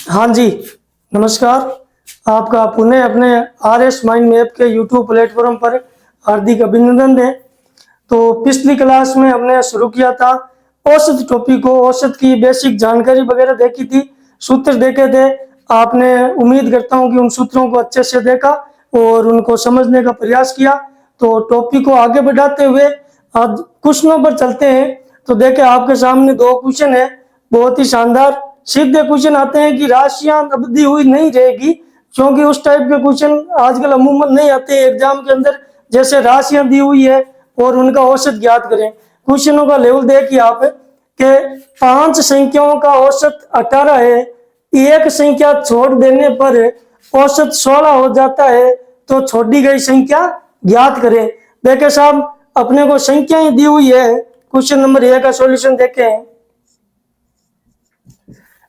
हाँ जी, नमस्कार। आपका पुनः अपने RS माइंड मैप के यूट्यूब प्लेटफॉर्म पर हार्दिक अभिनंदन है। तो पिछली क्लास में हमने शुरू किया था औसत टॉपिक को, औसत की बेसिक जानकारी वगैरह देखी थी, सूत्र देखे थे। आपने, उम्मीद करता हूँ कि उन सूत्रों को अच्छे से देखा और उनको समझने का प्रयास किया। तो टॉपिक को आगे बढ़ाते हुए आज क्वेश्चनों पर चलते हैं। तो देखें, आपके सामने दो क्वेश्चन है, बहुत ही शानदार सीधे क्वेश्चन आते हैं कि राशियां अब दी हुई नहीं रहेगी, क्योंकि उस टाइप के क्वेश्चन आजकल अमूमन नहीं आते एग्जाम के अंदर। जैसे राशियां दी हुई है और उनका औसत ज्ञात करें। क्वेश्चनों का लेवल देखिए आप कि 5 संख्याओं का औसत 18 है, एक संख्या छोड़ देने पर औसत 16 हो जाता है, तो छोड़ी गई संख्या ज्ञात करें। देखें साहब, अपने को संख्याएं दी हुई है। क्वेश्चन नंबर 1 का सॉल्यूशन देखें।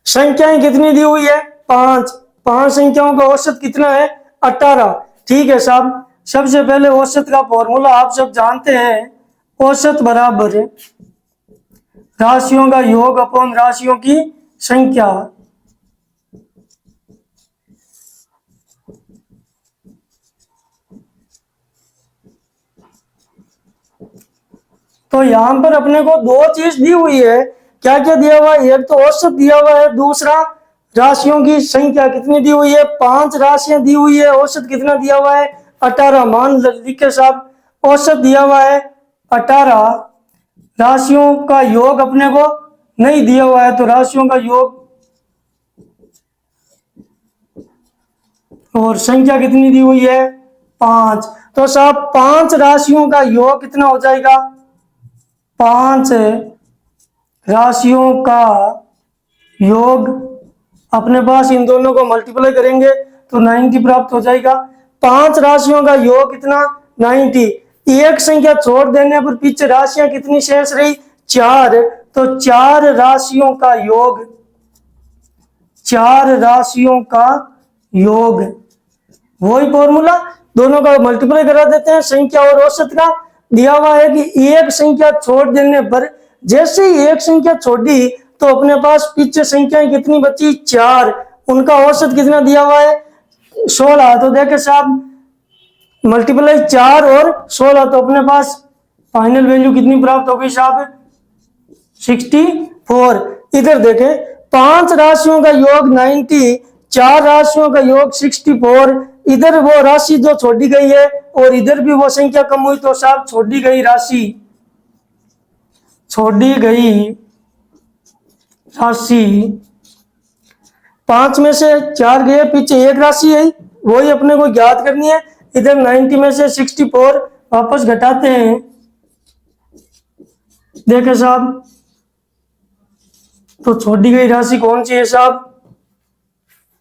संख्याएं कितनी दी हुई है? 5। 5 संख्याओं का औसत कितना है? 18। ठीक है साहब, सबसे पहले औसत का फॉर्मूला आप सब जानते हैं। औसत बराबर राशियों का योग अपॉन राशियों की संख्या। तो यहां पर अपने को दो चीज दी हुई है। क्या क्या दिया हुआ है? एक तो औसत दिया हुआ है, दूसरा राशियों की संख्या कितनी दी हुई है? 5 राशियां दी हुई है, औसत कितना दिया हुआ है? 18। मान लिखे साहब, औसत दिया हुआ है 18, राशियों का योग अपने को नहीं दिया हुआ है, तो राशियों का योग और संख्या कितनी दी हुई है? 5। तो साहब 5 राशियों का योग कितना हो जाएगा? 5 राशियों का योग, अपने पास इन दोनों को मल्टीप्लाई करेंगे तो 90 प्राप्त हो जाएगा। 5 राशियों का योग कितना? 90। एक संख्या छोड़ देने पर पीछे राशियां कितनी शेष रही? 4। तो 4 राशियों का योग, 4 राशियों का योग, वही फॉर्मूला, दोनों का मल्टीप्लाई करा देते हैं। संख्या और औसत का दिया हुआ है कि एक संख्या छोड़ देने पर, जैसे ही एक संख्या छोड़ी तो अपने पास पीछे संख्याएं कितनी बची? 4। उनका औसत कितना दिया हुआ है? 16। तो देखे साहब, मल्टीप्लाई 4 और 16, तो अपने पास फाइनल वैल्यू कितनी प्राप्त हो गई साहब? 64। इधर देखें, 5 राशियों का योग 90, 4 राशियों का योग 64। इधर वो राशि जो छोड़ी गई है और इधर भी वो संख्या कम हुई, तो साहब छोड़ी गई राशि, छोड़ी गई राशि 5 में से 4 गए, पीछे एक राशि है, वही अपने को ज्ञात करनी है। इधर 90 में से 64 वापस घटाते हैं। देखें साहब, तो छोड़ी गई राशि कौन सी है साहब?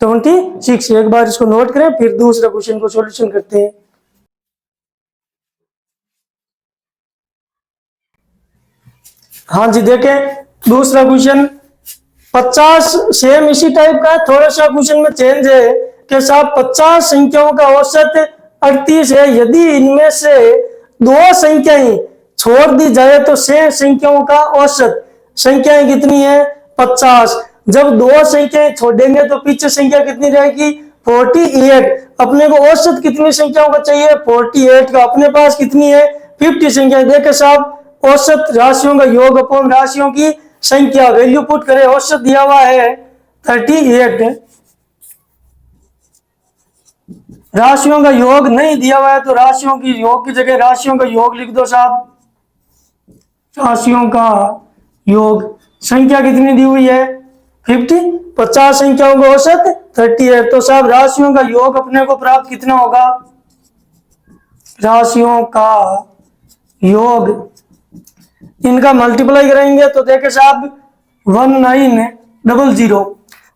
26। एक बार इसको नोट करें, फिर दूसरे क्वेश्चन को सॉल्यूशन करते हैं। हाँ जी, देखें दूसरा क्वेश्चन 50, सेम इसी टाइप का है, थोड़ा सा क्वेश्चन में चेंज है कि साहब 50 संख्याओं का औसत 38 है। यदि इनमें से दो संख्याएं छोड़ दी जाए तो शेष संख्याओं का औसत, संख्याएं कितनी है? 50। जब दो संख्याएं छोड़ेंगे तो पीछे संख्या कितनी रहेगी? 48। अपने को औसत कितनी संख्याओं का चाहिए? 48 का। अपने पास कितनी है? 50 संख्या। देखे साहब, औसत राशियों का योग अपॉन राशियों की संख्या, वैल्यू पुट करें। औसत दिया हुआ है 38, राशियों का योग नहीं दिया हुआ है, तो राशियों की योग की जगह राशियों का योग लिख दो साहब। राशियों का योग, संख्या कितनी दी हुई है? 50। 50 संख्याओं का औसत 38, तो साहब राशियों का योग अपने को प्राप्त कितना होगा? राशियों का योग, इनका मल्टीप्लाई करेंगे तो देखे साहब 1900।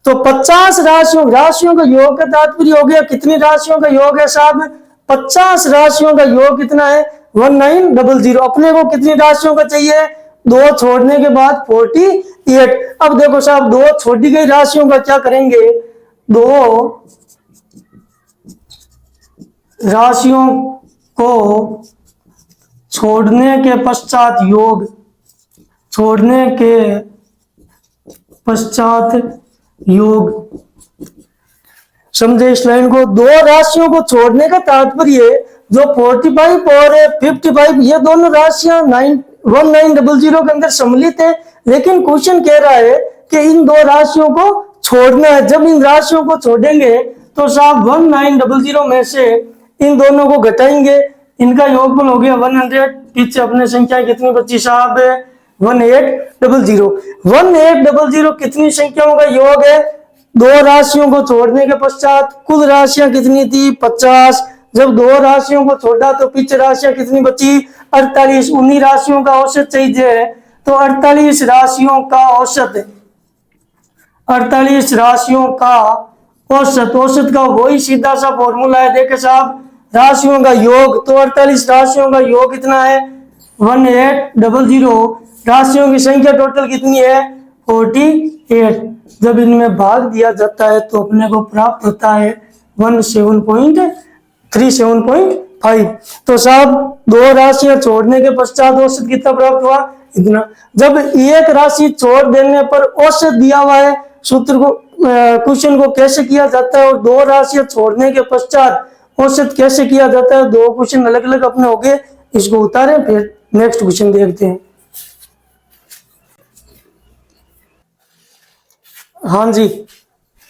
तो 50 राशियों का योग का तात्पर्य हो गया कितनी राशियों का योग है साहब? 50 राशियों का योग कितना है? 1900। अपने को कितनी राशियों का चाहिए? दो छोड़ने के बाद 48। अब देखो साहब, दो छोड़ी गई राशियों का क्या करेंगे? दो राशियों को छोड़ने के पश्चात योग, छोड़ने के पश्चात योग, समझे इस लाइन को। दो राशियों को छोड़ने का तात्पर्य जो 45 और 55 ये दोनों राशियां 1900 के अंदर सम्मिलित है, लेकिन क्वेश्चन कह रहा है कि इन दो राशियों को छोड़ना है। जब इन राशियों को छोड़ेंगे तो साहब 1900 में से इन दोनों को घटाएंगे, इनका योगफल हो गया 100। पीछे अपने संख्या कितनी बची साहब? 1800। 1800 कितनी संख्याओं का योग है? दो राशियों को छोड़ने के पश्चात कुल राशियां कितनी थी? 50। जब दो राशियों को छोड़ा तो पीछे राशियां कितनी बची? 48। 19 राशियों का औसत चाहिए, तो 48 राशियों का औसत, 48 राशियों का औसत, औसत का वही सीधा सा फॉर्मूला है। देखे साहब, राशियों का योग, तो 48 राशियों का योग कितना है? 1800। राशियों की संख्या टोटल कितनी है? 48। जब इनमें भाग दिया जाता है तो अपने को प्राप्त होता है 17.375। तो साहब दो राशियां छोड़ने के पश्चात औसत कितना प्राप्त हुआ? इतना। जब एक राशि छोड़ देने पर औसत दिया हुआ है, सूत्र को क्वेश्चन को कैसे किया जाता है और दो राशियां छोड़ने के पश्चात औसत कैसे किया जाता है, दो क्वेश्चन अलग अलग अपने हो गए। इसको उतारें, फिर नेक्स्ट क्वेश्चन देखते हैं। हाँ जी,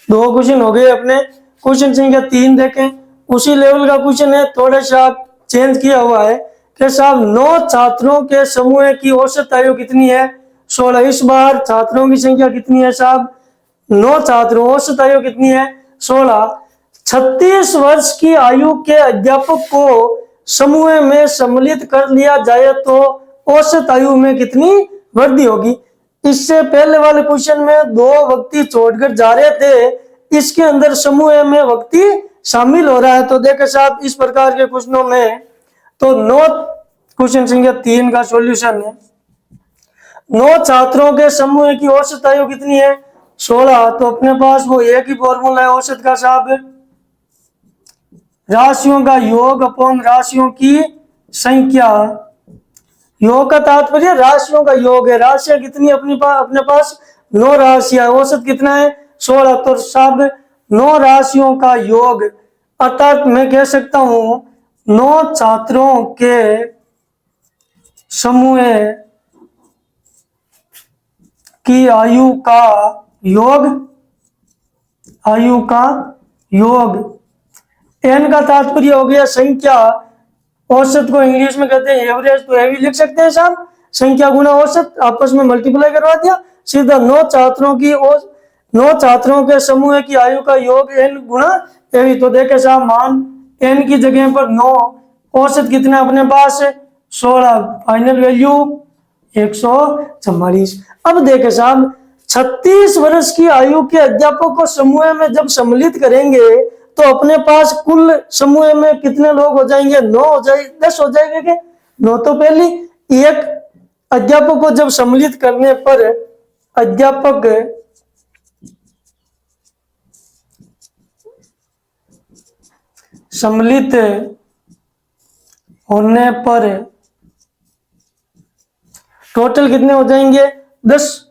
दो क्वेश्चन हो गए अपने। क्वेश्चन संख्या 3 देखें, उसी लेवल का क्वेश्चन है, थोड़ा सा चेंज किया हुआ है कि साहब 9 छात्रों के समूह की औसत आयु कितनी है? 16। इस बार छात्रों की संख्या कितनी है साहब? 9 छात्रों, औसत आयु कितनी है? 16। 36 वर्ष की आयु के अध्यापक को समूह में सम्मिलित कर लिया जाए तो औसत आयु में कितनी वृद्धि होगी? इससे पहले वाले क्वेश्चन में दो व्यक्ति छोड़कर जा रहे थे, इसके अंदर समूह में व्यक्ति शामिल हो रहा है। तो देखे साहब इस प्रकार के क्वेश्चनों में तो 9 क्वेश्चन संख्या 3 का सॉल्यूशन है। 9 छात्रों के समूह की औसत आयु कितनी है? 16। तो अपने पास वो एक ही फॉर्मूला है औसत का साहब, राशियों का योग अपॉन राशियों की संख्या। योग का तात्पर्य राशियों का योग है। राशियां कितनी अपने पास? 9 राशियां, औसत कितना है? 16। तो साहब 9 राशियों का योग, अर्थात मैं कह सकता हूं 9 छात्रों के समूह की आयु का योग, आयु का योग। एन का तात्पर्य हो गया संख्या, औसत को इंग्लिश में कहते हैं एवरेज, तो एवी लिख सकते हैं साहब, संख्या गुना औसत, आपस में मल्टीप्लाई करवा दिया सीधा। 9 छात्रों की 9 छात्रों के समूह की आयु का योग एन गुना एवी। तो देखे साहब मान एन की जगह पर 9, औसत कितना अपने पास? 16, फाइनल वैल्यू 144। अब देखे साहब 36 वर्ष की आयु के अध्यापक को समूह में जब सम्मिलित करेंगे तो अपने पास कुल समूह में कितने लोग हो जाएंगे? 9 हो जाएंगे, 10 हो जाएंगे क्या? 9 तो पहली। एक अध्यापक को जब सम्मिलित करने पर, अध्यापक सम्मिलित होने पर टोटल कितने हो जाएंगे? 10।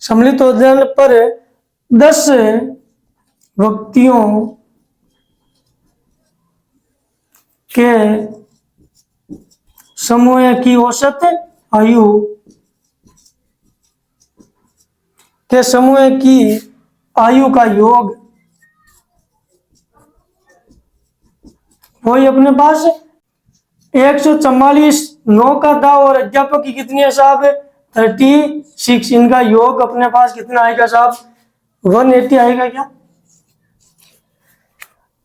सम्मिलित हो जाने पर 10 व्यक्तियों के समूह की औसत आयु के समूह की आयु का योग वही अपने पास 144। 9 का था और अध्यापक की कितनी है साहब? 36। इनका योग अपने पास कितना आएगा साहब? 180 आएगा क्या?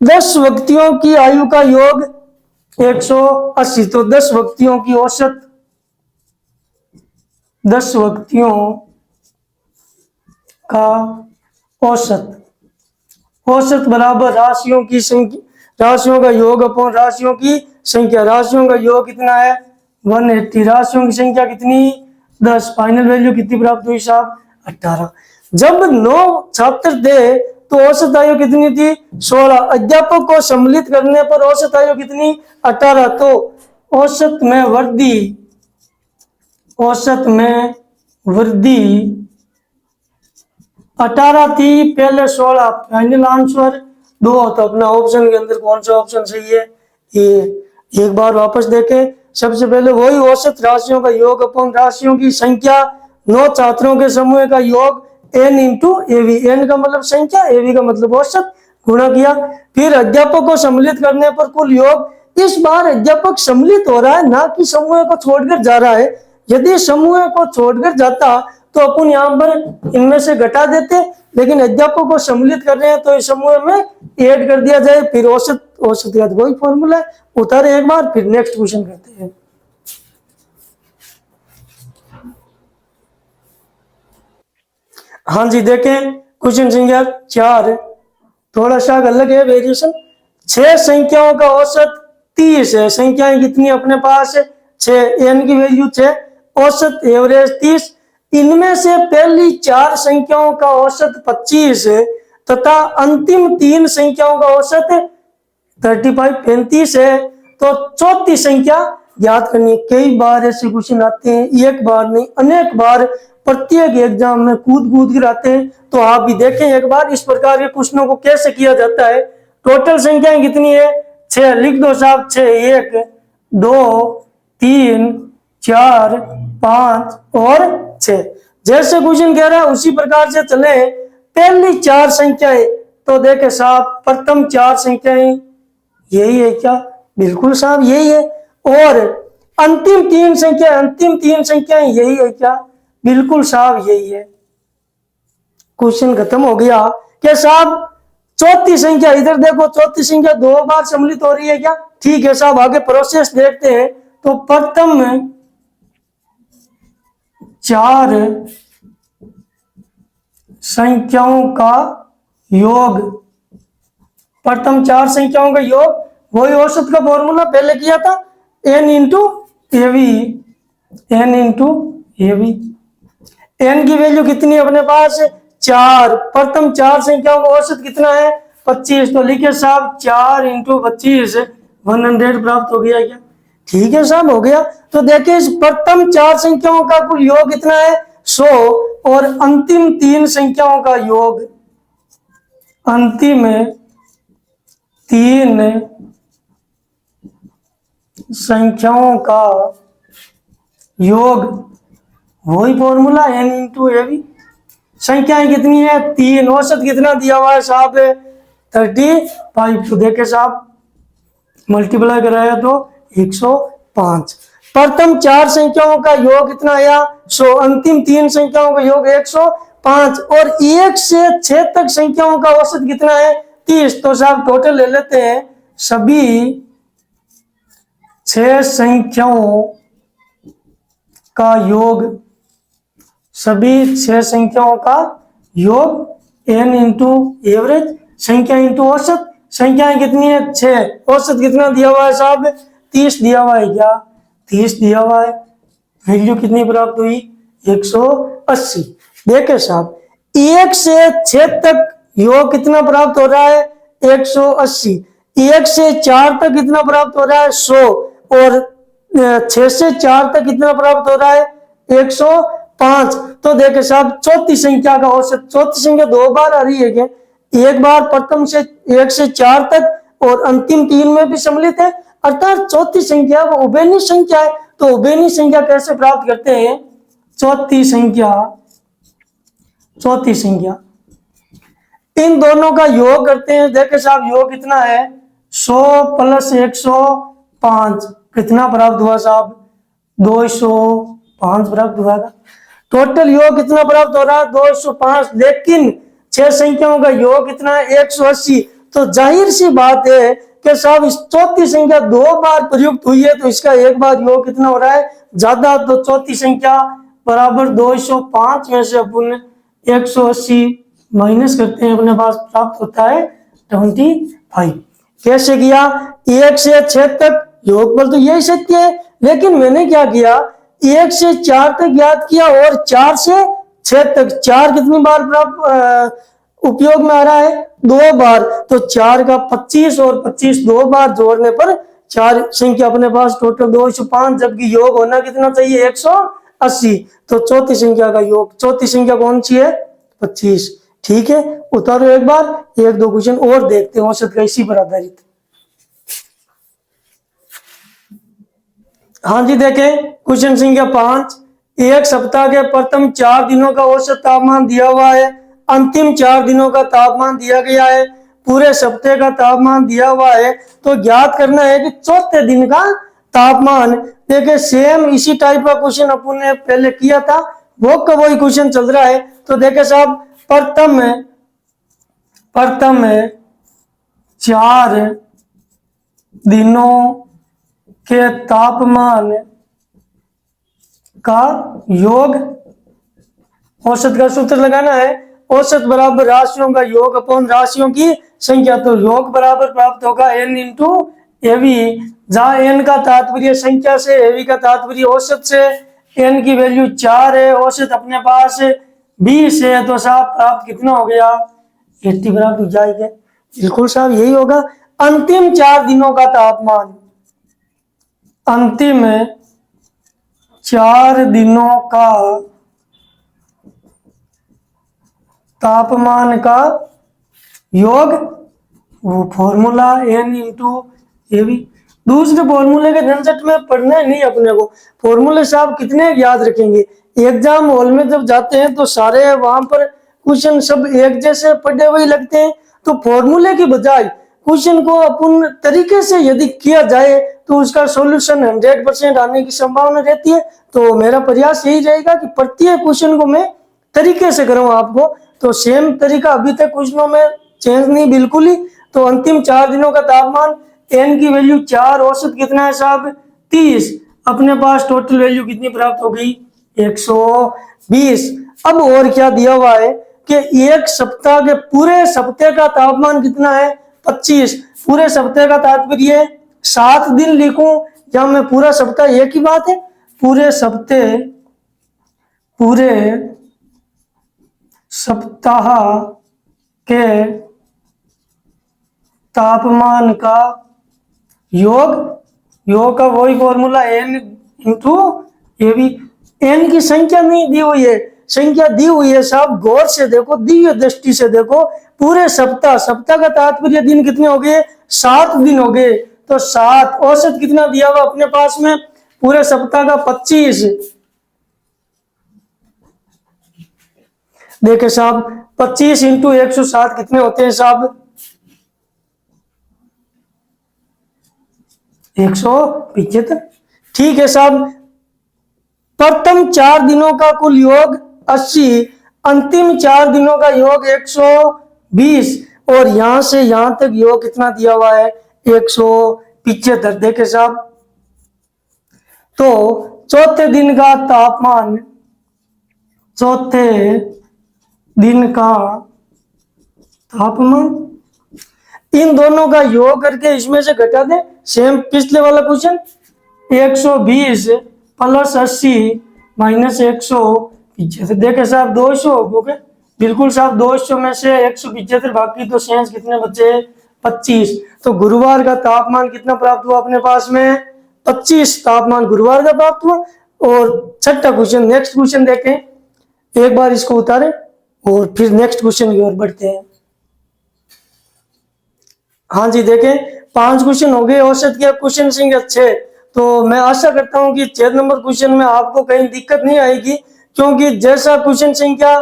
10 व्यक्तियों की आयु का योग 180। तो 10 व्यक्तियों की औसत, 10 व्यक्तियों का औसत, औसत बराबर राशियों की संख्या, राशियों का योग अपॉन राशियों की संख्या। राशियों का योग कितना है? 180। राशियों की संख्या कितनी? 10। फाइनल वैल्यू कितनी प्राप्त हुई साहब? 18। जब 9 छात्र थे तो औसत आयु कितनी थी? 16। अध्यापक को सम्मिलित करने पर औसत आयु कितनी? 18। तो औसत में वृद्धि, औसत में वृद्धि 18 थी, पहले 16। फाइनल आंसर 2, तो अपना ऑप्शन के अंदर कौन सा ऑप्शन सही है? ये। एक बार वापस देखें, सबसे पहले वही औसत राशियों का योग अपॉन राशियों की संख्या, 9 छात्रों के समूह का योग n इंटू एवी, एन का मतलब संख्या, एवी का मतलब औसत, गुणा किया। फिर अध्यापक को सम्मिलित करने पर कुल योग। इस बार अध्यापक सम्मिलित हो रहा है, ना कि समूह को छोड़कर जा रहा है। यदि समूह को छोड़कर जाता तो अपन यहाँ पर इनमें से घटा देते, लेकिन अध्यापक को सम्मिलित कर रहे हैं तो इस समूह में ऐड कर दिया जाए। फिर औसत का वही फॉर्मूला है, उतारे एक बार, फिर नेक्स्ट क्वेश्चन करते हैं। हाँ जी, देखें क्वेश्चन संख्या 4, थोड़ा सा अलग है वेरिएशन। 6 संख्याओं का औसत 30 है। संख्याएं कितनी अपने पास है? 6, n की वैल्यू 6, औसत एवरेज 30। इनमें से पहली 4 संख्याओं का औसत 25 है तथा अंतिम 3 संख्याओं का औसत 35 है, तो चौथी संख्या याद करनी है। कई बार ऐसे क्वेश्चन आते हैं, एक बार नहीं अनेक बार, प्रत्येक एग्जाम में कूद कर आते हैं, तो आप भी देखें एक बार इस प्रकार के क्वेश्चनों को कैसे किया जाता है। टोटल संख्याएं कितनी है? 6, लिख दो साहब 6, 1 2 3 4 5 और 6। जैसे क्वेश्चन कह रहा है उसी प्रकार से चले। पहली 4 संख्याएं, तो देखे साहब प्रथम 4 संख्याएं यही है क्या? बिल्कुल साहब यही है। और अंतिम 3 संख्याएं यही है क्या? बिल्कुल साहब यही है। क्वेश्चन खत्म हो गया। क्या साहब चौथी संख्या, इधर देखो चौथी संख्या 2 बार सम्मिलित हो रही है क्या? ठीक है साहब, आगे प्रोसेस देखते हैं। तो प्रथम 4 संख्याओं का योग, प्रथम 4 संख्याओं का योग, वही औसत का फॉर्मूला पहले किया था, n इंटू एवी, n इंटू एवी। n की वैल्यू कितनी है अपने पास? 4। प्रथम 4 संख्याओं का औसत कितना है? 25, तो लिखे साहब 4 इंटू 25, 100 प्राप्त हो गया क्या? ठीक है साहब, हो गया। तो देखिए इस प्रथम 4 संख्याओं का कुल योग कितना है? 100, और अंतिम 3 संख्याओं का योग, अंतिम 3 संख्याओं का योग, वही फॉर्मूला n इंटू एवी। संख्याएं कितनी है? 3, औसत कितना दिया हुआ है साहब? 35। तो देखे साहब मल्टीप्लाई कराया तो 105। प्रथम 4 संख्याओं का योग कितना आया? 100, अंतिम 3 संख्याओं का योग 105, और 1 से 6 तक संख्याओं का औसत कितना है? 30। तो साहब टोटल ले लेते हैं, सभी 6 संख्याओं का योग, सभी 6 संख्याओं का योग n इंटू एवरेज, संख्या इंटू औसत। संख्याएं कितनी है? 6, औसत कितना दिया हुआ है साहब? 30 दिया हुआ है क्या? 30 दिया हुआ है। वैल्यू कितनी प्राप्त हुई? 180। देखे साहब 1 से 6 तक योग कितना प्राप्त हो रहा है? 180। 1 से 4 तक कितना प्राप्त हो रहा है? 100, और 6 से 4 तक कितना प्राप्त हो रहा है? 105। तो देखे साहब चौथी संख्या का औसत, चौथी संख्या 2 बार आ रही है क्या? एक बार प्रथम से 1 से 4 तक, और अंतिम 3 में भी सम्मिलित है, अर्थात चौथी संख्या वो उभयनिष्ठ संख्या है। तो उभयनिष्ठ संख्या कैसे प्राप्त करते हैं? चौथी संख्या इन दोनों का योग करते हैं। देखे साहब योग कितना है? 100 प्लस 105, कितना प्राप्त हुआ साहब? 205 प्राप्त हुआ था। टोटल योग कितना प्राप्त हो रहा है? 205, लेकिन 6 संख्याओं का योग कितना है? 180। तो जाहिर सी बात है कि साहब इस चौथी संख्या 2 बार प्रयुक्त हुई है, तो इसका एक बार योग कितना हो रहा है? ज्यादा। तो चौथी संख्या बराबर 205 में से अपन 180 माइनस करते हैं, अपने पास प्राप्त होता है 25। कैसे किया? 1 से 6 तक योगफल तो यही सत्य है, लेकिन मैंने क्या किया? 1 से 4 तक याद किया, और 4 से 6 तक, 4 कितनी बार प्राप्त उपयोग में आ रहा है? 2 बार। तो 4 का 25 और 25 2 बार जोड़ने पर 4 संख्या अपने पास टोटल 205, जबकि योग होना कितना चाहिए? 180। तो चौथी संख्या का योग, चौथी संख्या कौन सी है? 25। ठीक है, उतारो एक बार, एक दो क्वेश्चन और देखते हैं औसत का इसी पर आधारित। हाँ जी, देखें क्वेश्चन संख्या 5, एक सप्ताह के प्रथम 4 दिनों का औसत तापमान दिया हुआ है, अंतिम 4 दिनों का तापमान दिया गया है, पूरे सप्ताह का तापमान दिया हुआ है, तो ज्ञात करना है कि चौथे दिन का तापमान। देखिए सेम इसी टाइप का क्वेश्चन अपन ने पहले किया था, वो का वही क्वेश्चन चल रहा है। तो देखे साहब, प्रथम 4 दिनों के तापमान का योग, औसत का सूत्र लगाना है, औसत बराबर राशियों का योग अपॉन राशियों की संख्या। तो योग बराबर प्राप्त होगा n इंटू एवी, जहां n का तात्पर्य संख्या से, एवी का तात्पर्य औसत से, n की वैल्यू 4 है, औसत अपने पास 20 है, तो साहब प्राप्त कितना हो गया, 80 प्राप्त हो जाएगा। बिल्कुल साहब यही होगा। अंतिम 4 दिनों का तापमान, अंतिम 4 दिनों का तापमान का योग, वो फॉर्मूला n इंटू एवी। दूसरे फॉर्मूले के झंझट में पढ़ना नहीं अपने को, फॉर्मूले साहब कितने याद रखेंगे। एग्जाम हॉल में जब जाते हैं तो सारे वहां पर क्वेश्चन सब एक जैसे पढ़े हुए लगते हैं, तो फॉर्मूले की बजाय क्वेश्चन को अपन तरीके से यदि किया जाए तो उसका सॉल्यूशन 100% आने की संभावना रहती है। तो मेरा प्रयास यही रहेगा कि प्रत्येक क्वेश्चन को मैं तरीके से करूँ आपको। तो सेम तरीका अभी तक क्वेश्चनों में चेंज नहीं बिल्कुल ही। तो अंतिम 4 दिनों का तापमान, n की वैल्यू 4, औसत कितना है साहब 30, अपने पास टोटल वैल्यू कितनी प्राप्त हो गई 120। अब और क्या दिया हुआ है कि एक सप्ताह के पूरे सप्ताह का तापमान कितना है 25। पूरे सप्ताह का तात्पर्य 7 दिन लिखूं या मैं पूरा सप्ताह, एक ही बात है। पूरे सप्ताह के तापमान का योग का वही फॉर्मूला n इंटू एवी। n की संख्या नहीं दी हुई है, संख्या दी हुई है साहब, गौर से देखो, दिव्य दृष्टि से देखो। पूरे सप्ताह का तात्पर्य दिन कितने हो गए 7 दिन हो गए, तो 7, औसत कितना दिया हुआ अपने पास में पूरे सप्ताह का 25। देखे साहब 25 इंटू 107 कितने होते हैं साहब 175। ठीक है साहब, प्रथम 4 दिनों का कुल योग 80, अंतिम 4 दिनों का योग 120, और यहां से यहां तक योग कितना दिया हुआ है 175। देखे साहब, तो चौथे दिन का तापमान, चौथे दिन का तापमान, इन दोनों का योग करके इसमें से घटा दें। सेम पिछले वाला क्वेश्चन, 120 प्लस 80 माइनस 175। देखे साहब 200 हो गए, बिल्कुल साहब 200 में से 175 बाकी, तो शेष कितने बचे 25। तो गुरुवार का तापमान कितना प्राप्त हुआ अपने पास में 25 तापमान गुरुवार का प्राप्त हुआ। और छठा क्वेश्चन, नेक्स्ट क्वेश्चन देखें, एक बार इसको उतारें और फिर नेक्स्ट क्वेश्चन की ओर बढ़ते हैं। हाँ जी, देखें 5 क्वेश्चन हो गए, औसत किया क्वेश्चन संख्या 6। तो मैं आशा करता हूं कि 6 नंबर क्वेश्चन में आपको कहीं दिक्कत नहीं आएगी, क्योंकि जैसा क्वेश्चन संख्या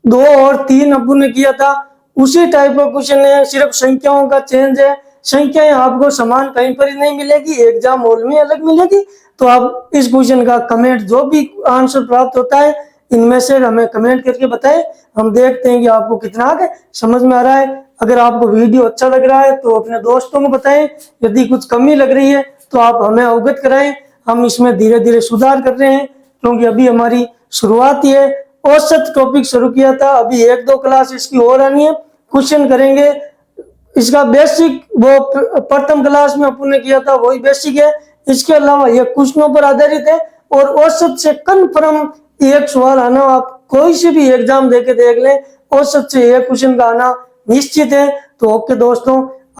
2 और 3 अपन ने किया था उसी टाइप का क्वेश्चन है, सिर्फ संख्याओं का चेंज है। संख्याएं आपको समान कहीं पर ही नहीं मिलेगी, एग्जाम हॉल में अलग मिलेगी। तो आप इस क्वेश्चन का कमेंट, जो भी आंसर प्राप्त होता है इनमें से हमें कमेंट करके बताएं, हम देखते हैं कि आपको कितना आगे समझ में आ रहा है। अगर आपको वीडियो अच्छा लग रहा है तो अपने दोस्तों को बताएं, यदि कुछ कमी लग रही है तो आप हमें अवगत कराएं। हम इसमें धीरे धीरे सुधार कर रहे हैं, क्योंकि अभी हमारी शुरुआत ही है। औसत टॉपिक शुरू किया था, अभी 1-2 क्लास इसकी और आनी है, क्वेश्चन करेंगे। इसका बेसिक वो प्रथम क्लास में अपन ने किया था, वही बेसिक है। इसके अलावा ये क्वेश्चनों पर आधारित है, और औसत से कन्फर्म एक सवाल आना, आप कोई से भी एग्जाम देके देख लें, औसत से एक क्वेश्चन का आना निश्चित है। तो ओके दोस्तों,